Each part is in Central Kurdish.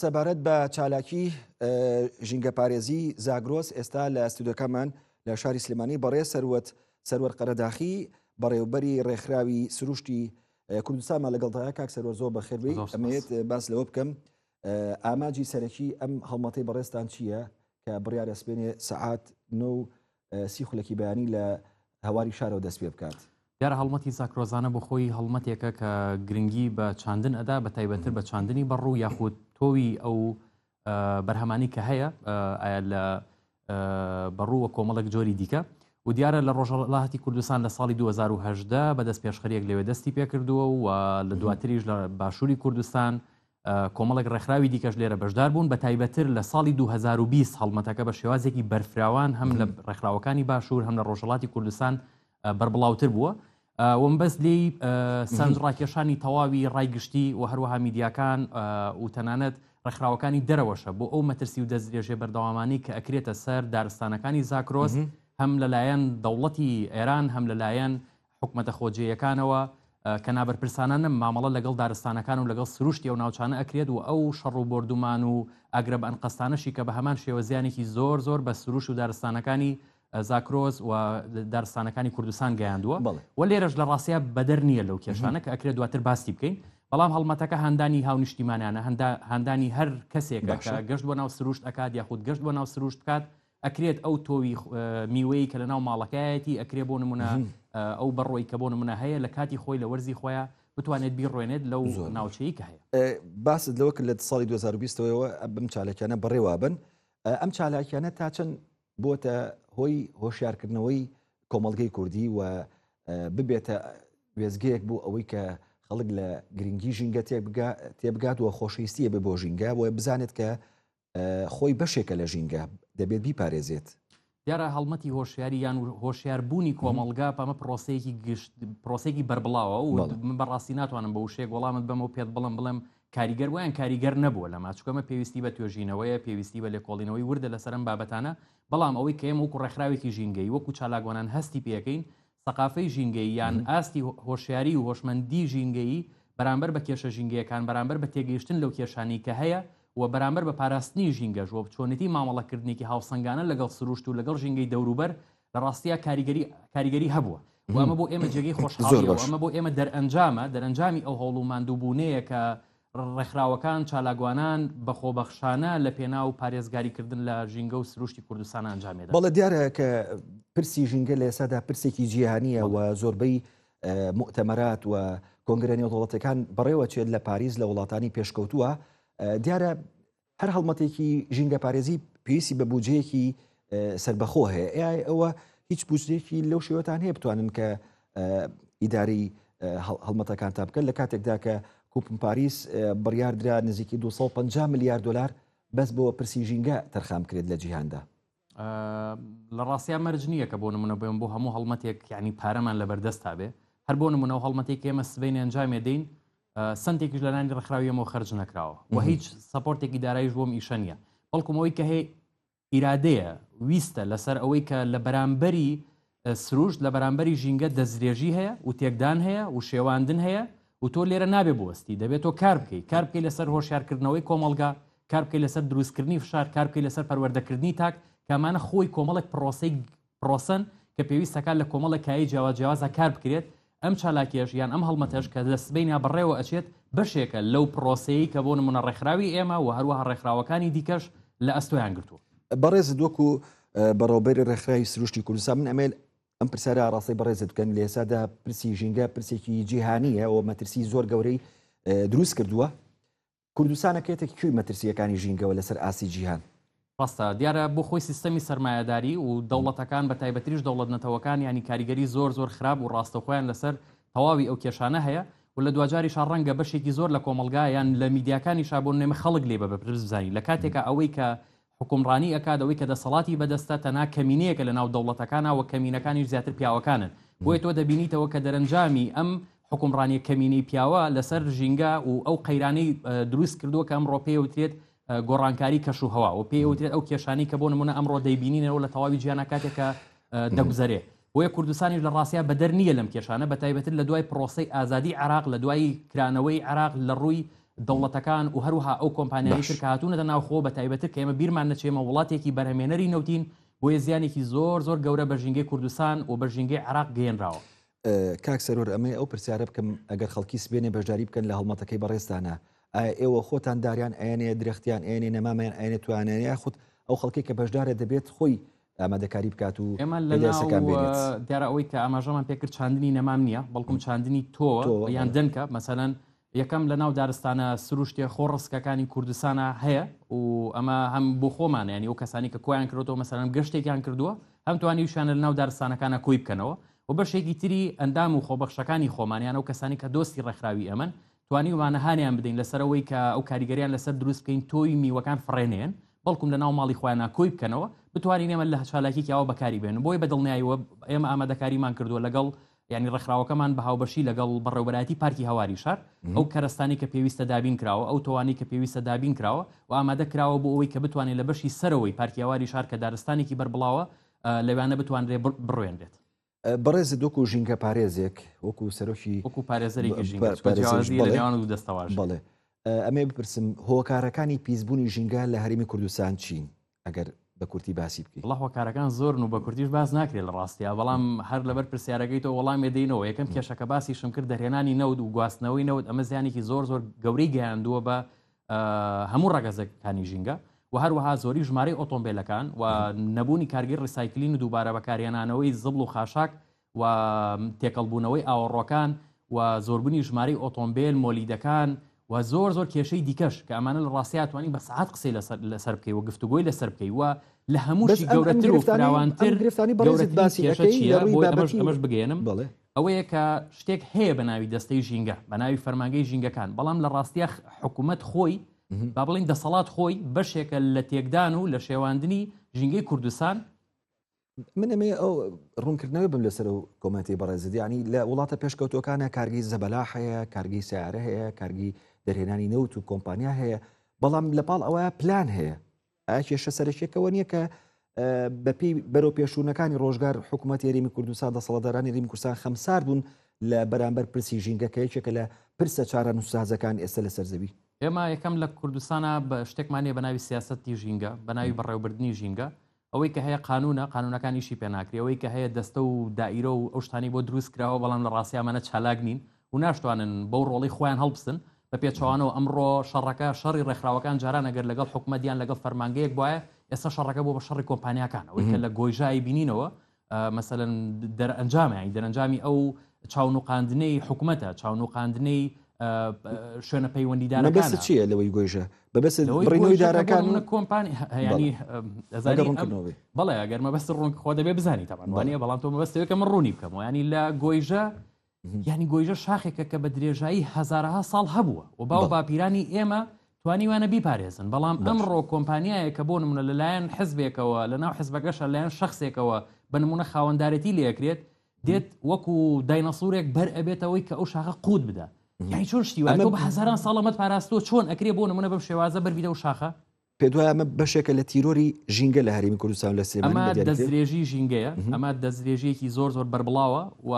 سەبارەت بە چالاکی ژینگە پارێزی زاگرۆس ئێستا لە ئەستودیۆکەمان لە شاری سلێمانی بەڕێ سەروەر قەرەداخی بەڕێوەبەری ڕێکخراوی سروشتی کوردستانمان لەگەڵدایە کاک سەروەر زۆر بەخێربێی ئەمەوێت باس لەوە بکەم ئاماجی سەرەکی ئەم هەڵمەتەی بەڕێستان چییە کە بڕیار ئەسپێنێ سەعات 9:30 بەیانی لە هەواری شارەوە دەست پێ بکات. دیارە هەڵمەتی زاکرۆزانە بۆ خۆی هەڵمەتێکە کە گرنگی بە چاندن ئەدا بە تایبەتر بە چاندنی بەڕوو یاخود تۆوی ئەو بەرهەمانی کە هەیە لە بەڕووە کۆمەڵێک جۆری دیکە و دیارە لە ڕۆژهەڵاتی کوردستان لە ساڵی 2010 بەدەست پێشخەریەک لەوێ دەستی پێکردووە و لە دواتریش لە باشووری کوردستان کۆمەڵێک ڕێکخراوی دیکەش لێرە بەشدار بوون بە تایبەتر لە ساڵی 2020 هەڵمەتەکە بە شێوازێکی بەرفراوان هەم لە ڕێکخراوەکانی باشوور هەم لە ڕۆژهەڵاتی کوردستان بەربڵاوتر بووە وم بەس لێی سنجڕاکێشانی تەواوی ڕایگشتی و هەروەها میدیاکان و تەنانەت ڕێکخراوەکانی دەرەوەشە بۆ ئەو مەترسی و دەستدرێژێ بەردەوامانی کە ئەکرێتە سەر دارستانەکانی زاکرۆس هەم لەلایەن دەوڵەتی ئێران هەم لەلایەن حکومەتە خۆجێیەکانەوە کە نابەرپرسانە مامەڵە لەگەڵ دارستانەکان و لەگەڵ سروشتی ئەو ناوچانە ئەکرێت و ئەو شەڕ و بردومان و ئەگرە بە ئەنقەستانەشی کە بە هەمان شێوەزیانێکی زۆر بە سروش و دارستانەکانی زاکرۆز و دارستانەکانی کوردستان گەیاندووە و لێرەش لە ڕاستیە بەدەر نییە لەو کێشانە کە ئەکرێت دواتر باسی بکەین بەڵام هەڵمەتەکە هەندانی هاونیشتیمانیانە هەندانی هەر کەسێکە کە گەشت بۆ ناو سروشت ئەکات یاخود گەشت بۆ ناو سروشت بکات ئەکرێت ئەو تۆوی میوەی کە لە ناو ماڵەکەیەتی ئەکرێت بۆ نمونە ئەو بەڕۆی کە بۆ نمونە هەیە لە کاتی خۆی لە وەرزی خۆیان بتوانێت بیڕوێنێت لەو ناوچەیە کە هەیە. باست لەوە کە لە ساڵی 2020ەوە بم چالاکیانە بەڕێوابن ئەم چالاکیانە تا چەند بۆتە هۆی هۆشیارکردنەوەی کۆمەڵگەی کوردی و ببێتە وێزگەیەک بوو ئەوەی کە خەڵک لە گرنگی ژینگە تێبگات و خۆشەویستیە بێ بۆ ژینگە بۆ بزانێت کە خۆی بەشێکە لە ژینگە دەبێت بیپارێزێت. دیارە هەڵمەتی هۆشیاری یان هۆشیاربوونی کۆمەڵگا پەمە پرۆسەیەکی بەربڵاوە و من بەڕاستی ناتوانم بە وشەیەک وەڵامت بەمە پێت بڵێم کاریگەر ویان کاریگەر نەبووە لە ماچکەمە پێویستی بە توێژینەوەیە پێویستی بە لێکۆڵینەوەی وردە لەسەرم بابەتانە بەڵام ئەوەی کە ئێمە وەکو ڕێکخراوێکی ژینگەی وەکو چالاکوانان هەستی پێەکەین سەقافەی ژینگەی یان ئاستی هۆشیاری و هۆشمەندی ژینگەیی بەرامبەر بە کێشە ژینگەیەکان بەرامبەر بە تێگەیشتن لەو کێشانی کە هەیە و بەرامبەر بە پاراستنی ژینگەش و چۆنێتی مامەڵەکردنێکی هاوسەنگانە لەگەڵ سروشت و لەگەڵ ژینگەی دەوروبەر لە ڕاستیە کاریگەری هەبووە و ئەمە بۆ ئێمە جێگەی خۆشحاڵیەوە ئەمە بۆ ئێمە دەرەنجامی ئەو هەوڵ و ماندووبوونەیە کە ڕێکخراوەکان چالاکوانان بەخۆبەخشانە لە پێناو پارێزگاریکردن لە ژینگە و سروشتی کوردستان ئەنجامێدا. بەڵێ دیارە کە پرسی ژینگە لە ئێستادا پرسێکی جیهانیە و زۆربەی مؤتەمەرات و کۆنگرە نێودەوڵەتەکان بەڕێوەچێت لە پاریس لە وڵاتانی پێشکەوتووە دیارە هەر هەڵمەتێکی ژینگە پارێزی پێویستی بە بودجەیەکی سەربەخۆ هەیە ئەوە هیچ بودجەیەکی لەو شێوەتان هەیە بتوانن کە ئیداری هەڵمەتەکان تا بکەن لە کاتێکدا کە کوپن پاریس بڕیاردرا نزیکی 250 میلیارد دلار بەس بۆ پرسی ژینگە تەرخام کرێت لە جیهاندا. لە ڕاستیان مەرج نییە کە بۆ نمونە بێن بۆ هەموو هەڵمەتێک یعنی پارەمان لەبەردەستا بێ هەر بۆ نمونە هەڵمەتێک ئێمە سبەی ئەنجامێ دەین سنتێکیش لە لانی ڕێکخراویەوە خەرج نەکراوە و هیچ سەپۆرتێکی داراییش بۆم ئیشە نییە بەڵکوم ئەوەی کە هەیە ئیرادەیە ویستە لەسەر ئەوەی کە لە بەرامبەری سروشت لە بەرامبەری ژینگە دەستدرێژی هەیە و تێکدان هەیە و شێواندن هەیە و تۆ لێرە نابێ بوەستی دەبێت تۆ کار بکەی لەسەر هۆشیارکردنەوەی کۆمەڵگا کار بکەی لەسەر دروستکردنی فشار کار بکەی لەسەر پەروەردەکردنی تاک کامانە خۆی کۆمەڵێک پرۆسەن کە پێویستەکان لە کۆمەڵە کایی جیاوازە کار بکرێت ئەم چالاکیێش یان ئەم هەڵمەتەش کە دەستبینیا بەڕێوە ئەچێت بەشێکە لەو پرۆسەیە کە بۆ نمونە ڕێکخراوی ئێمە و هەروەها ڕێکخراوەکانی دیکەش لە ئەستۆیان گرتووە. بەڕێزت وەکو بەڕێوەبەری ڕێکخراوی سروشتی کوردستان من ئەمێل ئەم پرسیارە ڕاستی بەڕێزت بکەن لە ئێستادا پرسی ژینگە پرسێکی جیهانیە و مەترسی زۆر گەورەی دروست کردووە کوردستانەکەێتێکی کوێی مەترسیەکانی ژینگەوە لەسەر ئاسی جیهان. ڕاستە دیارە بۆ خۆی سیستەمی سەرمایەداری و دەوڵەتەکان بە تایبەتریش دەوڵەت نەتەوەکان ینی کاریگەری زۆر خراپ و ڕاستەخۆیان لەسەر تەواوی ئەو کێشانە هەیە و لە دوجاریش ڕەنگە بەشێکی زۆر لە کۆمەلگا یان لە میدیاکانی شابۆن نێمە خەڵک لێ بە بەپرس بزانی لە کاتێکە ئەوەی کە حکومڕانی ئەکات ئەوەی کە دەسەڵاتی بەدەستە تەنا کەمینەیەکە لە ناو دەوڵەتەکانە و کەمینەکانیش زیاتر پیاوەکانن بۆیە تۆ دەبینیتەوە کە دەرەنجامی ئەم حکومڕانی کەمینەی پیاوە لەسەر ژینگە و ئەو قەیرانەی دروست کردووە کە ئەمڕۆ پێوترێت گۆڕانکاری کەش و هەوا و پێوترێت ئەو کێشانی کە بۆ نمونە ئەمڕۆ دەیبینینەوە لە تەواوی جیهانە کاتێکە دەگوزارێ بۆیە کوردستانیش لە ڕاستیە بەدەر نییە لەم کێشانە بە تایبەتر لە دوای پرۆسەی ئازادی عێراق لە دوای کرانەوەی عێراق لە ڕووی دەوڵەتەکان و هەروها ئەو کۆمپانیانی تر کە هاتوونەتە ناوخۆ بە تایبەتر کە ئێمە بیرمان نەچێمە وڵاتێکی بەرهەمێنەری نەوتین بۆیە زیانێکی زۆر گەورە بە ژینگەی کوردستان و بە ژینگەی عێراق گەیەنراوە. کاک سەرۆر ئەمە ئەو پرسیارە بکەم ئەگەر خەڵکی سبێنێ بەشداری بکەن لە هەڵمەتەکەی بەڕێستانە ئایا ئێوە خۆتان داریان ئەیانێ درەختیان ئێنێ نەمامیان ئەێنێ توانێنە خودت ئەو خەڵکی کە بەشدارە دەبێت خۆی ئامادەکاری بکات و ئێمە لە دیارە ئەوەی کە ئاماژەمان پێکرد چاندنی نەمام نییە بەڵکم چاندنی تۆ یان دەنکە مەسەلەن یەکەم لە ناو دارستانە سروشتێ خۆڕستکەکانی کوردستانە هەیە و ئەمە هەم بۆ خۆمان ینی ئەو کەسانی کە کۆیان کردەوە مەسەلەن گەشتێکیان کردووە هەم توانیشیان لە ناو دارستانەکانە کۆی بکەنەوە و بەشێکی تری ئەندام و خۆبەخشەکانی خۆمانیان ئەو کەسانی کە دۆستی ڕێکخراوی ئەمن توانیوانە هاانیان بدەین لەسەرەوەی کە ئەو کاریگەریان لەسەر دروست بکەین تۆی میوەکان فڕێنێن بەڵکم لە ناو ماڵی خۆیانە کۆی بکەنەوە بتوانین ئێمە لە چالاکیەوە بەکاری بێن بۆی بەدڵنیاییەوە ئێمە ئامادەکاریمان کردووە لەگەڵ ینی ڕێکخراوەکەمان بە هاوبەشی لەگەڵ بەڕێوەبەتی پارکی هەواری شار ئەو کەرەستانی کە پێویستە دابین کراوە ئەو تۆوانی کە پێویستە دابین کراوە و ئامادە کراوە بۆ ئەوەی کە بتوانێت لە بەشی سەرەوەی پارکی هەواری شار کە دارستانێکی بەربڵاوە لەوانە بتوانرێ بڕوێنرێت. بەڕێز دۆکو ژینگە پارێزێک وەکو سەرۆکی وەکو پارێزەرێکی ژینگە دەستەواژ بەڵێ ئەمێ بپرسم هۆکارەکانی پیسبوونی ژینگە لە هەرێمی کوردستان چین ئەگەر بە کورتی باسی بکەیت؟ وڵا هۆکارەکان زۆرن و بە کورتیش باز ناکرێت لە ڕاستیە بەڵام هەر لەبەر پرسیارەکەیتەوە وەڵامی دێنەوە یەکەم کێشەکە باسیشم کرد دەرهێنانی نەود و گواستنەوەی نەوت ئەمە زیانێکی زۆر گەورەی گەیاندووە بە هەموو ڕەگەزەکانی ژینگە و هەروەها زۆری ژمارەی ئۆتۆمبیلەکان و نەبوونی کارگەری ڕیسایکلین و دووبارە بەکارهێنانەوەی زبڵ و خاشاک و تێکەڵبوونەوەی ئاوەڕۆکان و زۆربوونی ژمارەی ئۆتۆمبیل مۆلیدەکان و زۆر کێشەی دیکەش کە ئەمانە لە ڕاستیاتوانی بە سعات قسەی لەسەر بکەی و گفتوگۆی لەسەر بکەی و لە هەمووشی گەورەتر و فراوانتر ئەمەش بگەێنم ئەوەیە کە شتێک هەیە بە ناوی دەستەی ژینگە بە ناوی فەرمانگەی ژینگەکان بەڵام لە ڕاستیە حکوومەت خۆی با بڵین دەسەڵات خۆی بەشێکە لە تێکدان و لە شێواندنی ژینگەی کوردستان. من ئەمێ ئەو ڕوونکردنەوەی بم لەسەر و کۆمەتی بەڕێزیدی ینی لە وڵاتە پێشکەوتەکانە کارگی زەبەلا هەیە کارگی سیارە هەیە کارگی دەرهێنانی نەوت و کۆمپانیا هەیە بەڵام لەپاڵ ئەوە پلان هەیە ئایا کێشە سەرەکیەکەوە نییە کە بەپی بەرەو پێشوونەکانی ڕۆژگار حکوومەت یاریمی کوردستان دەسەڵاتدارانی یاریمی کوردستان خەمسار بوون لە بەرامبەر پرسی ژینگەکە یەکێکە لە پرسە چارە نووسازەکان ئێستا لە سەرزەوی. ئێمە یەکەم لە کوردستانە بە شتێکمانێ بە ناوی سیاسەتی ژینگە بە ناوی بەڕێوەبردننی ژینگە ئەوەی کە هەیە قانونەکانیشی پێناکری ئەوەی کە هەیە دەستە و دائیرە و ئەو شتانی بۆ دروست کراوە بەڵام لە ڕاستیامانە چالاک نین و ناشتوانن بەو ڕۆڵی خۆیان هەڵبسن بە پێچەوانەوە ئەمڕۆ شەڕەکە شەڕی ڕێکخراوەکان جاران ئەگەر لەگەڵ حکوومەتیان لەگەڵ فەرمانگەیەک بواە ئێستا شەڕەکە بۆ بە شەڕی کۆمپانیاکان ئەوەی کە لە گۆیژایی بینینەوە مەسەلەن دەرەنجامی ئەو چاونوقاندنەی حکوومەتە چاونوقاندنەی شوێنە پەیوەندیدارەکان چیە لەوەی گۆیژە بەبەست بڕینەوەی دارەکان کۆمپانی ینی بەڵێ ئەگەر مەبەست ڕوون خۆ دەبێ بزانی تاوانوانە بەڵام تۆ مەبەستەوە کە من ڕوونی بکەمەوە ینی لە گۆیژە ینی گۆیژە شاخێکە کە بە درێژایی هەزارها ساڵ هەبووە و باو باپیرانی ئێمە توانیوانە بیپارێزن بەڵام ئەمڕۆ کۆمپانیایە کە بۆ نمونە لەلایەن حزبێکەوە لە ناو حزبەکەشە لایەن شخصێکەوە بە نمونە خاوەندارەتی لێکرێت دێت وەکو داینەسوورێک بەر ئەبێتەوەی کە ئەو شاخە قوت بدە یعنی چۆن شتی وایە تۆ بە هەزاران ساڵەمەت پاراستۆ چۆن ئەکرێ بۆ نمونە بەم شێوازە بەربیدە و شاخە پێ دوای ئەمە بەشێکە لە تیرۆری ژینگە لە هەرێمی کوردستان لە ئەمە دەستدرێژی ژینگەیە ئەمە دەستدرێژیەکی زۆر بەربڵاوە و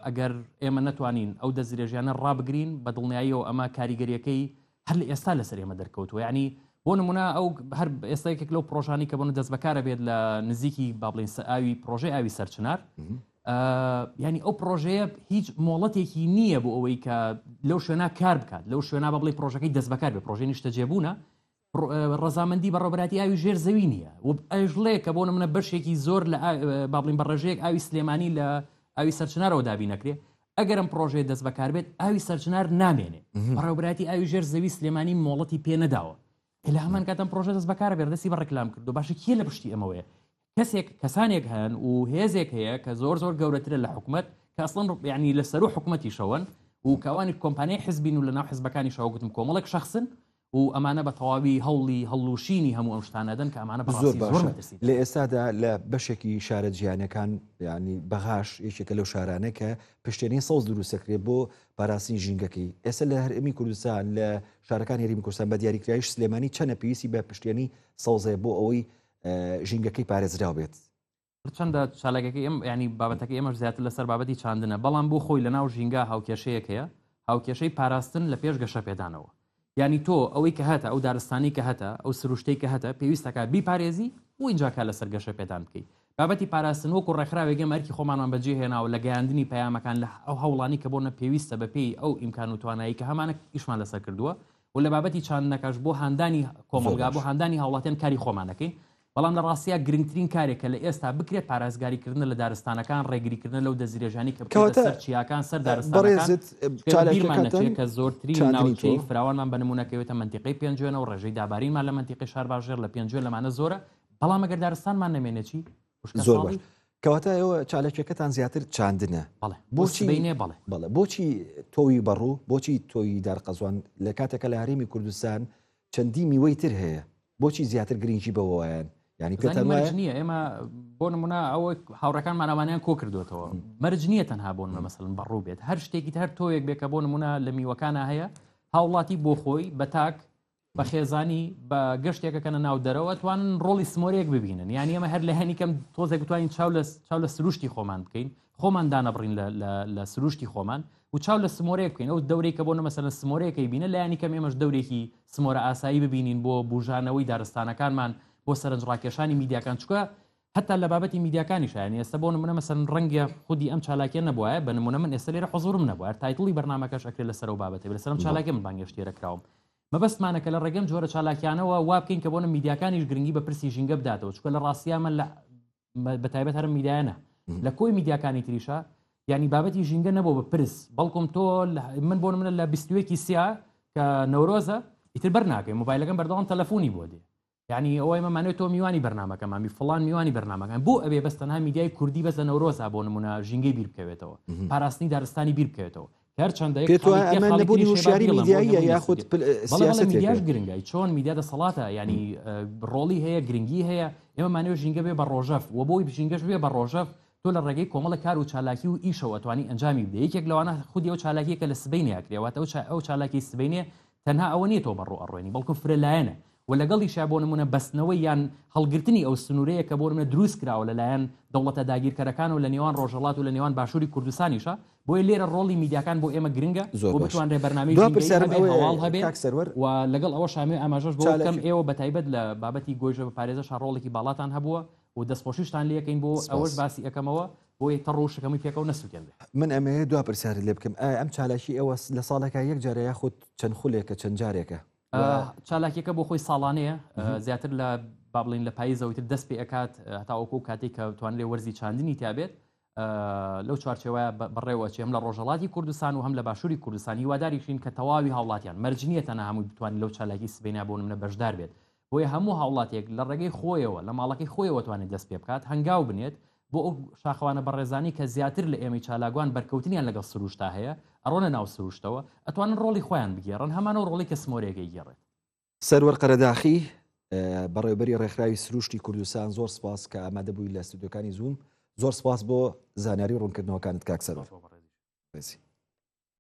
ئەگەر ئێمە نەتوانین ئەو دەستدرێژیانە ڕابگرین بە دڵنیاییەوە ئەمە کاریگەریەکەی هەر لە ئێستا لەسەر ئێمە دەرکەوتوە یعنی بۆ نمونە ئەو هەر ئێستاێک لەو پرۆژانی کە بۆن دەست بەکارە بێت لە نزیکی بابلین ئاوی پرۆژەی ئاوی سەرچنار ینی ئەو پرۆژەیە هیچ مۆڵەتێکی نییە بۆ ئەوەی کە لەو شوێنە کار بکات لەو شوێنە بە بڵێ پرۆژەکەی دەست بەکار بێ پرۆژەی نیشتە جێبوونە ڕەزامەندی بەڕێوەبەتی ئاوی ژێر زەوی نییە و ئەژڵێ کە بۆ نمونە بەشێکی زۆر لە بابلین بەڕێژەیەک ئاوی سلێمانی لە ئاوی سەرچنارەوە دابی نەکرێ ئەگەرم پرۆژەیە دەست بەکار بێت ئاوی سەرچنار نامێنێ بەڕێوەبەتی ئاوی ژێر زەوی سلێمانی مۆڵەتی پێ نەداوە لە هەمان کاتەم پرۆژە دەست بەکارە بێت دەستی بە ڕێکلام کرد و باشە کێ لە پشتی ئەمەوەیە کەسانێک هەن و هێزێک هەیە کە زۆر گەورەترە لە حکوومەت کە ئەسڵەن یعنی لەسەر و حکوومەتی شەوەن و کەوانی کۆمپانیای حزبین و لە ناو حزبەکانی شەوە گوتم کۆمەڵێک شخصن و ئەمانە بە تەواوی هەڵوشینی هەموو ئەم شتانەدەن کە ئەمانە زۆر باشە لە ئێستادا لە بەشێکی شارە جیهانەکان ینی بەغاش یەکێکە لەو شارانە کە پشتێنی سەوز دروستەکرێت بۆ پاراستنی ژینگەکەی ئێستا لە هەرێمی کوردستان لە شارەکان هەرێمی کوردستان بە دیاریکرایش سلێمانی چەندە پێویستی بە پشتێنی سەوزێ بۆ ئەوەی ژینگەکەی پارێزراو بێت چەندە چالاکەکەی ئەم ینی بابەتەکەی ئێمەش زیاتر لەسەر بابەتی چاندنە بەڵام بۆ خۆی لە ناو ژینگە هاوکێشەیەک هەیە هاوکێشەی پاراستن لە پێش گەشە پێدانەوە یعنی تۆ ئەوەی کە هەتە ئەو دارستانی کە هەتە ئەو سروشتەی کە هەتە پێویستەکە بیپارێزی و اینجاکە لە سەرگەشە پێدان بکەیت بابەتی پاراستن وەکو ڕێکخراوێگە مەرکی خۆمانمان بەجێ هێناوە لە گەیاندنی پەیامەکان لە ئەو هەوڵانی کە بۆنە پێویستە بەپێی ئەو ئیمکان و توانایی کە هەمانە ئیشمان لەسەر کردووە و لە بابەتی چاندنەکەش بۆ هاندانی کۆمەلگا بۆ هاندانی هاوڵاتیان کاری خۆمانەکەین بەڵام لە ڕاستیا گرنگترین کارێکە لە ئێستا بکرێت پارێزگاریکردن لە دارستانەکان ڕێگریکردن لەو دەزیرەژانی کە سەر چیاکان سەر دارستانەکان کە زۆرترین ناوچەی فراوانمان بە نمونەکەوێتە منتیقەی پێنجێنە و ڕێژەی دابارینمان لە منتیقی شار باشێر لە پێنجێن لەمانە زۆرە بەڵام ئەگەر دارستانمان نەمێنێت چی زۆر باش کەواتە ئێوە چالێکەکەتان زیاتر چاندنە بۆچی بینێ بەڵێ بۆچی تۆوی بەڕوو بۆچی تۆی دارقەزوان لە کاتێکە لە هەرێمی کوردستان چەندی میوەی تر هەیە بۆچی زیاتر گرنگی بەوەیان ینی پێ نییە ئێمە بۆ نمونە ئەوە هاوڕەکان ماناوانیان کۆ کردوێتەوە مەرج نییە تەنها بۆن مەمەسەڵن بەڕوو بێت هەر شتێکی هەر تۆیەک بێکە بۆ نمونە لە میوەکانە هەیە هاوڵاتی بۆ خۆی بە تاک بە خێزانی بە گەشتێکەکەنە ناو دەرەوە توانن ڕۆڵی سمۆرێک ببینن یعنی ئەمە هەر لە هەنیکەم تۆزێک بتوانین چاو لە سروشتی خۆمان بکەین خۆمان دانەبڕین لە سروشتی خۆمان و چاو لە سمۆرێک بکەین ئەو دەورێک کە بۆ نەمەسەن سمۆرەیەکەی بینە لە ینی کەم ئێمەش دەورێکی سمۆرە ئاسایی ببینین بۆ بژانەوەی دارستانەکانمان بۆ سەرنجڕاکێشانی میدیاکان چکە حتا لە بابەتی میدیاکانی شایانی ئێستا بۆ نمونە مەسەن ڕەنگە خودی ئەم چالاکیە نەبووە بە نمونە من ئێستا لێرە حضورم نەبووە تایتڵی بەرنامەکەش ئەکرێت لەسەر و بابەتێ لەسەرم چالاکی من بانگشتێرە کراوم مەبەستمانەکە لە ڕێگەم جۆرە چالاکیانەوە وا بکەین کە بۆنە میدیاکانیش گرنگی بە پرسی ژینگە بداتەوە چکە لە ڕاستیامە بەتایبەت هەرم میدیانە لە کۆی میدیاکانی تریشە ینی بابەتی ژینگە نەبوو بە پرس بەڵکم تۆ من بۆ منە لە 21 سیا کە نەورۆزە ئیتر بەرناکەی مۆبایلەکەم بەردەوام تەلەفۆنی بۆ دێ یعنی ئەوەی مەمانێت تۆ میوانی بەرنامەکەمامی فڵان میوانی بەرنامەکان بۆ ئەوێ بەستەنها میدیای کوردی بەزە نەورۆزا بۆ نمونە ژینگەی بیر بکەوێتەوە پاراستنی دارستانی بیر بکەوێتەوە هەر چەندەیە نەبوونی وشیاری میدیاییە یاخود میدیاش گرنگای چۆن میدیا دەسەڵاتە ینی ڕۆڵی هەیە گرنگی هەیە ئێمە مانێوە ژینگە بێ بە ڕۆژەف و بۆی ژینگەش بێ بە ڕۆژەف تۆ لە ڕێگەی کۆمەڵە کار و چالاکی و ئیشەوە توانی ئەنجامی بدە یەکێک لەوانە خودی ئەو چالاکیەکە لە سبەینێ ئەکرێواتە ئەو چالاکی سبەینێ تەنها ئەوە نیە تۆ بەڕوو ئەڕۆێنی بەڵکو فرەلایەنە و لەگەڵی شا بۆ نمونە بەستنەوەی یان هەڵگرتنی ئەو سنوورەیە کە بۆ نمونە دروست کراوە لەلایەن دەوڵەتە داگیرکەرەکان و لە نێوان ڕۆژهەڵات و لە نێوان باشووری کوردستانیشە بۆیە لێرە ڕۆڵی میدیاکان بۆ ئێمە گرنگە بۆ بتوانرێ بەرنامەی هەواڵ هەبێت و لەگەڵ ئەوە شامێ ئاماژەش بۆ کەم ئێوە بەتایبەت لە بابەتی گۆیژە بە پارێزە ڕۆڵێکی باڵاتان هەبووە و دەستپۆشیشتان لەکەین بۆ ئەوەش باسی ئەەکەمەوە بۆی تەڕۆشەکەمی پێکەوە نەسووتێن من ئەمەیە دو پرسیار لێ بکەم ئەم چالاکی ئێوە لە ساڵەکە یەک جارە یاخود چەند خولێکە چەند جارێکە چالاکیەکە بۆ خۆی ساڵانەیە زیاتر لە بابلین لە پاییزەوەیتر دەست پێ ئەکات هەتاوەکو کاتێک کە توانرێ وەرزی چاندنی تابێت لەو چوارچێوەیە بڕێوەچی هەم لە ڕۆژهڵاتی کوردستان و هەم لە باشووری کوردستان هیواداریشین کە تەواوی هاوڵاتیان مەرجنیە تەنها هەمووی بتوانین لەو چالاکی سبەینە بۆ نمونە بەشدار بێت بۆیە هەموو هاوڵاتێک لە ڕێگەی خۆیەوە لە ماڵەکەی خۆیەوە توانێت دەست پێ بکات هەنگاو بنێت بۆ ئەو شاخەوانە بەڕێزانی کە زیاتر لە ئێمەی چالاگوان بەرکەوتنیان لەگەڵ سروشتا هەیە ئەڕۆنە ناو سروشتەوە ئەتوانن ڕۆڵی خۆیان بگێڕن هەمانەوە ڕۆڵی کە سمۆرێکی گێڕێت سەروەر قەرەداخی بەڕێوەبەری ڕێکخراوی سروشتی کوردستان زۆر سپاس کە ئامادە بووی لە ستودیۆکانی زووم زۆر سپاس بۆ زانیاری ڕوونکردنەوەکانت کاک سەرۆر.